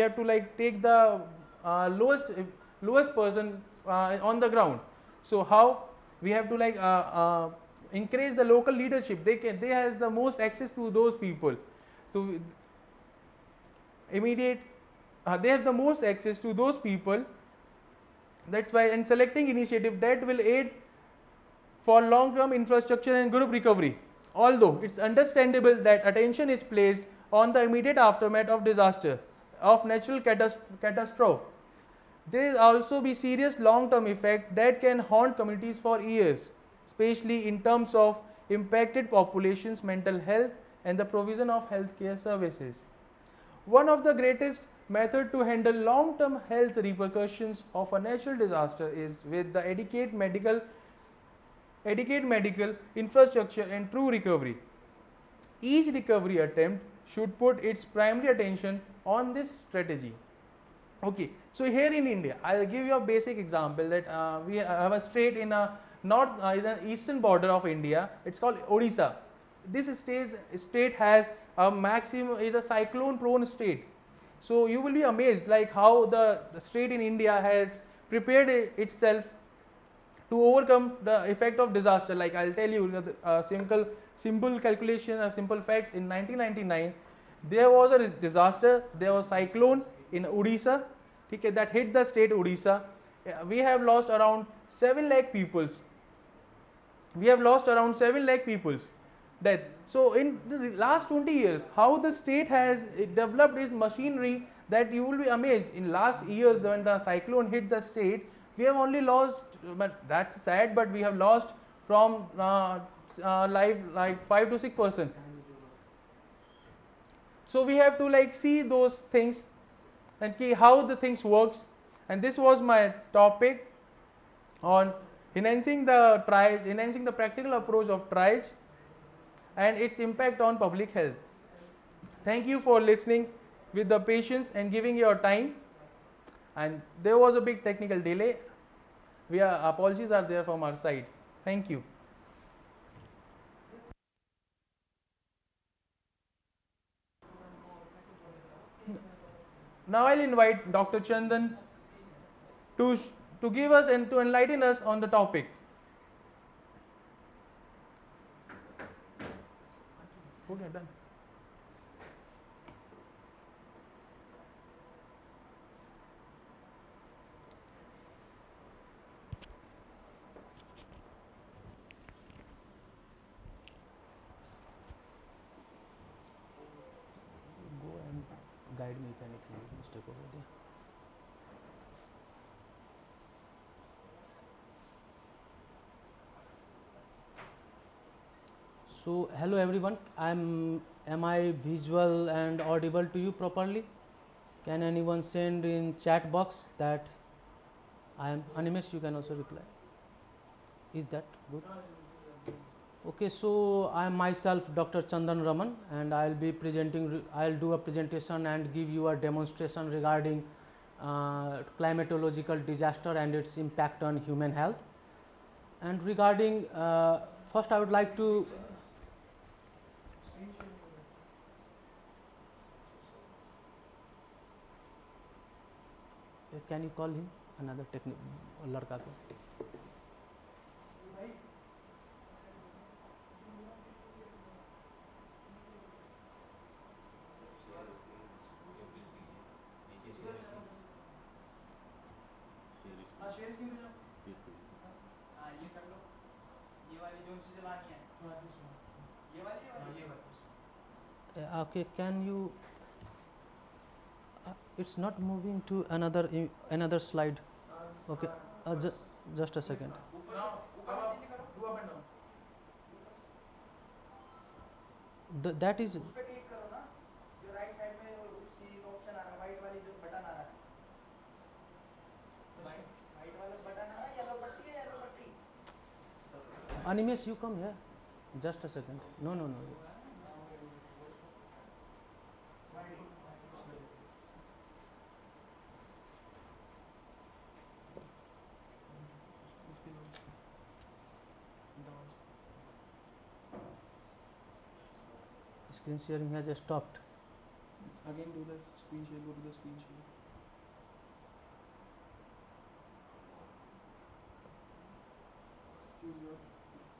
we have to like take the lowest person on the ground. So how we have to like encourage the local leadership. They has the most access to those people. So immediate they have the most access to those people. That's why in selecting initiative that will aid for long term infrastructure and group recovery. Although it's understandable that attention is placed on the immediate aftermath of disaster, of natural catastrophe, there will also be serious long term effect that can haunt communities for years, especially in terms of impacted populations' mental health and the provision of healthcare services. One of the greatest method to handle long term health repercussions of a natural disaster is with the adequate medical infrastructure and true recovery. Each recovery attempt should put its primary attention on this strategy. Okay, so here in India, I'll give you a basic example that we have a state in a in the eastern border of India. It's called Odisha. This state has a maximum is a cyclone prone state. So you will be amazed like how the state in India has prepared itself to overcome the effect of disaster. Like I'll tell you a simple calculation, a simple facts. In 1999, there was a disaster. There was cyclone in Odisha, okay, that hit the state Odisha. We have lost around 7 lakh peoples. We have lost around 7 lakh peoples death. So in the last 20 years, how the state has developed its machinery, that you will be amazed. In last years when the cyclone hit the state, we have only lost, but that's sad, but we have lost from life like 5 to 6%. So we have to like see those things and see how the things works. And this was my topic on enhancing the practical approach of triage and its impact on public health. Thank you for listening with the patience and giving your time. And there was a big technical delay. Apologies are there from our side. Thank you. Now I'll invite Dr. Chandan to to give us and to enlighten us on the topic. Okay, done. Go and guide me if anything is mistake over there. So hello everyone, am I visual and audible to you properly? Can anyone send in chat box that I am Animesh? You can also reply. Is that good? Okay, so I am myself Dr. Chandan Raman, and I'll do a presentation and give you a demonstration regarding climatological disaster and its impact on human health. And regarding first I would like to can you call him another लड़का को ये कर लो, ये वाली जो सी चलानी है, ये वाली okay, can you it's not moving to another slide. Okay, just a second. That is उस पे क्लिक करो ना, जो राइट साइड में उसकी एक ऑप्शन आ रहा है, वाइट वाली जो बटन आ रहा है, वाइट वाला बटन आ रहा है, येलो पट्टी है, येलो पट्टी। Animesh, you come here. Just a second. No. Screen sharing has stopped. Again do the screen share, go to the screen share.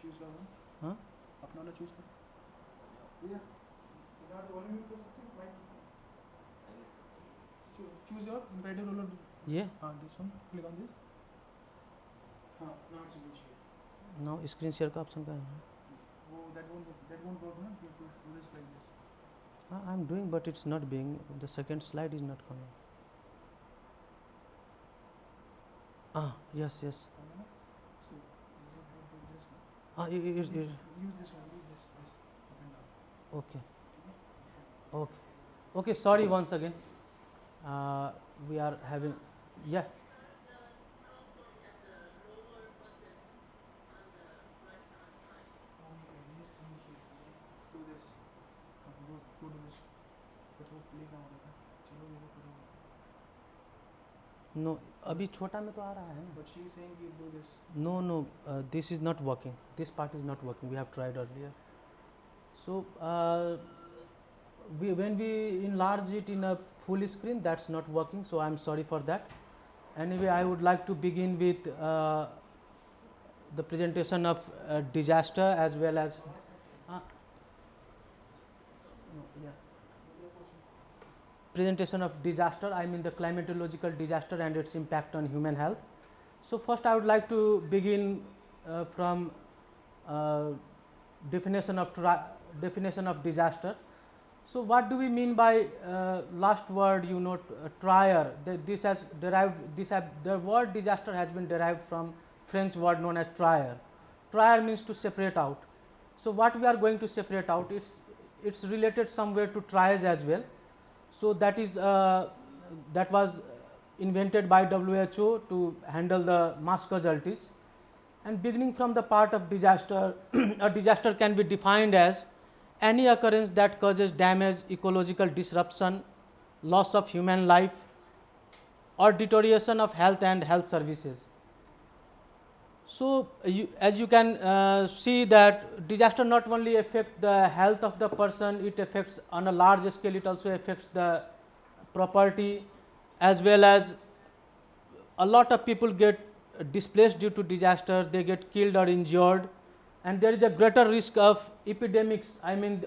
choose your one. हाँ अपना वाला choose कर. Yeah. यहाँ से volume mute कर सकते हो mic. Choose your imperative role. ये this one. Click on this. हाँ now it's screen share. Now screen share का ऑप्शन कहाँ है? वो that won't work ना. You have to do this like this. I am doing, but it's not being. The second slide is not coming. Yes. So you have to do this. It, Use this one. Use this up and down. okay. Sorry once again. We are having. Yeah. Do this. Go to this. But वो play ना हो रहा है. चलो ये करो. No. अभी छोटा में तो आ रहा है ना. But she is saying you do this. No. This is not working. This part is not working. We have tried earlier. So when we enlarge it in a full screen, that's not working. So I'm sorry for that. Anyway, I would like to begin with the presentation of disaster as well as. Presentation of disaster, I mean the climatological disaster and its impact on human health. So first I would like to begin from definition of disaster. So what do we mean by last word, trier? The word disaster has been derived from French word known as trier. Trier means to separate out. So what we are going to separate out, it's related somewhere to triage as well. So that was invented by WHO to handle the mass casualties. And beginning from the part of disaster, a disaster can be defined as any occurrence that causes damage, ecological disruption, loss of human life, or deterioration of health and health services. So as you can see that disaster not only affect the health of the person, it affects on a large scale, it also affects the property, as well as a lot of people get displaced due to disaster, they get killed or injured, and there is a greater risk of epidemics. I mean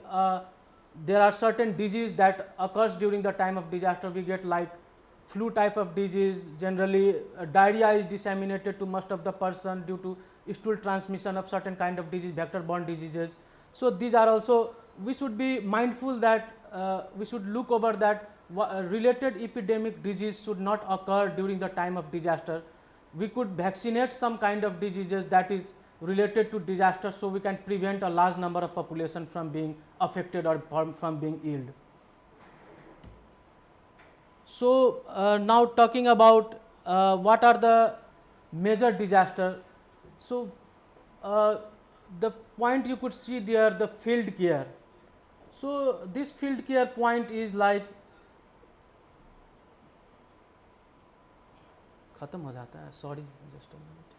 there are certain diseases that occurs during the time of disaster. We get like flu type of disease, generally diarrhea is disseminated to most of the person due to stool transmission of certain kind of disease, vector borne diseases. So these are also, we should be mindful that we should look over that related epidemic disease should not occur during the time of disaster. We could vaccinate some kind of diseases that is related to disaster, so we can prevent a large number of population from being affected or from being ill. So now talking about what are the major disaster. So the point you could see there, the field care. So this field care point is like खत्म हो जाता है. Sorry, just a minute.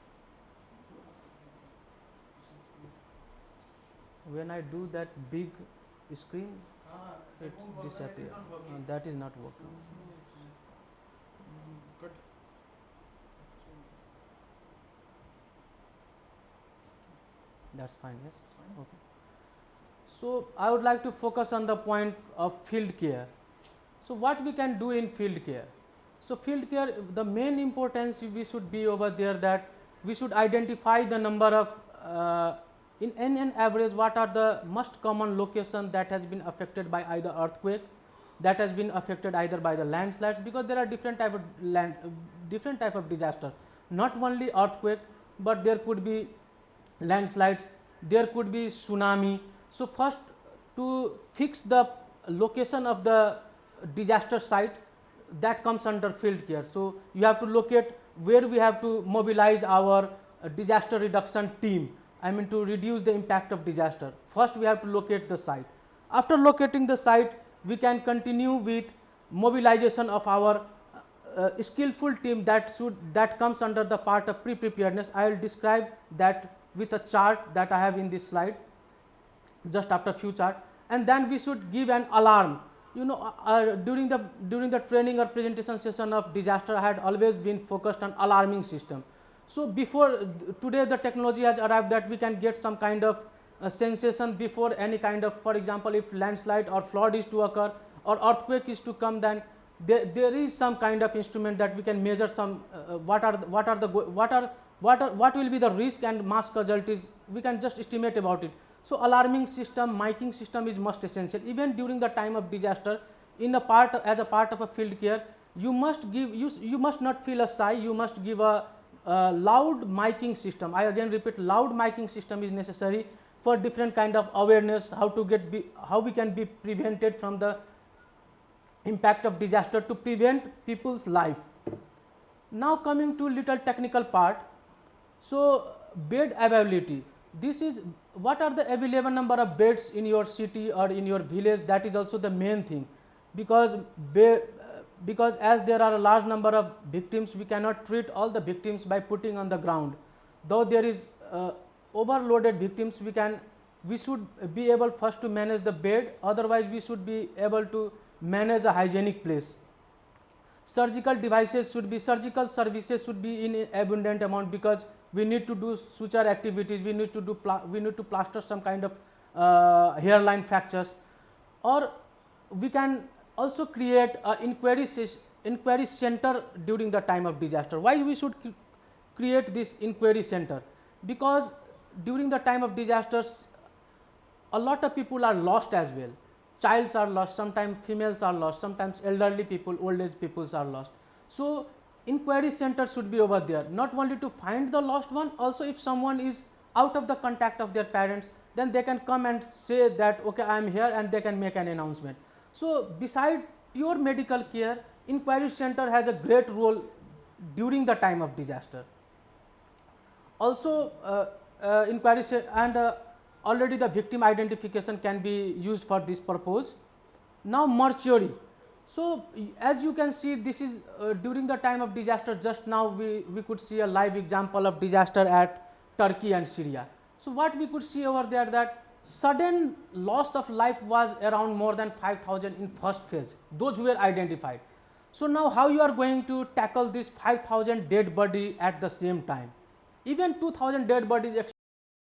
When I do that big screen, it disappears. That is not working. Good. That's fine, yes. Okay. So I would like to focus on the point of field care. So what we can do in field care? So field care, the main importance we should be over there that we should identify the number of in an average what are the most common locations that has been affected by either earthquake, that has been affected either by the landslides, because there are different type of disaster, not only earthquake, but there could be landslides, there could be tsunami. So first, to fix the location of the disaster site, that comes under field care. So you have to locate where we have to mobilize our disaster reduction team, I mean to reduce the impact of disaster. First we have to locate the site. After locating the site, we can continue with mobilization of our skillful team that comes under the part of pre-preparedness. I will describe that with a chart that I have in this slide just after few chart. And then we should give an alarm you know, during the training or presentation session of disaster, I had always been focused on alarming system. So before today, the technology has arrived that we can get some kind of sensation before any kind of, for example, if landslide or flood is to occur or earthquake is to come, then there is some kind of instrument that we can measure some what will be the risk and mass casualties. We can just estimate about it. So alarming system, miking system is most essential. Even during the time of disaster, as a part of a field care, you must not feel a sigh. You must give a loud miking system. I again repeat, loud miking system is necessary for different kind of awareness, how we can be prevented from the impact of disaster to prevent people's life. Now coming to little technical part. So bed availability, this is what are the available number of beds in your city or in your village. That is also the main thing, because because as there are a large number of victims, we cannot treat all the victims by putting on the ground. Though there is overloaded victims, we should be able first to manage the bed, otherwise we should be able to manage a hygienic place. Surgical services should be in abundant amount, because we need to do suture activities, we need to plaster some kind of hairline fractures, or we can also create a inquiry center during the time of disaster. Why we should create this inquiry center? Because during the time of disasters, a lot of people are lost as well. Childs are lost, sometimes females are lost, sometimes elderly people, old age peoples are lost. So inquiry center should be over there, not only to find the lost one, also if someone is out of the contact of their parents, then they can come and say that okay, I am here, and they can make an announcement. So beside pure medical care, inquiry center has a great role during the time of disaster. Also already the victim identification can be used for this purpose. Now mortuary. So as you can see, this is during the time of disaster. Just now we could see a live example of disaster at Turkey and Syria. So what we could see over there, that sudden loss of life was around more than 5,000 in first phase, those who were identified. So now how you are going to tackle this 5,000 dead body at the same time? Even 2,000 dead bodies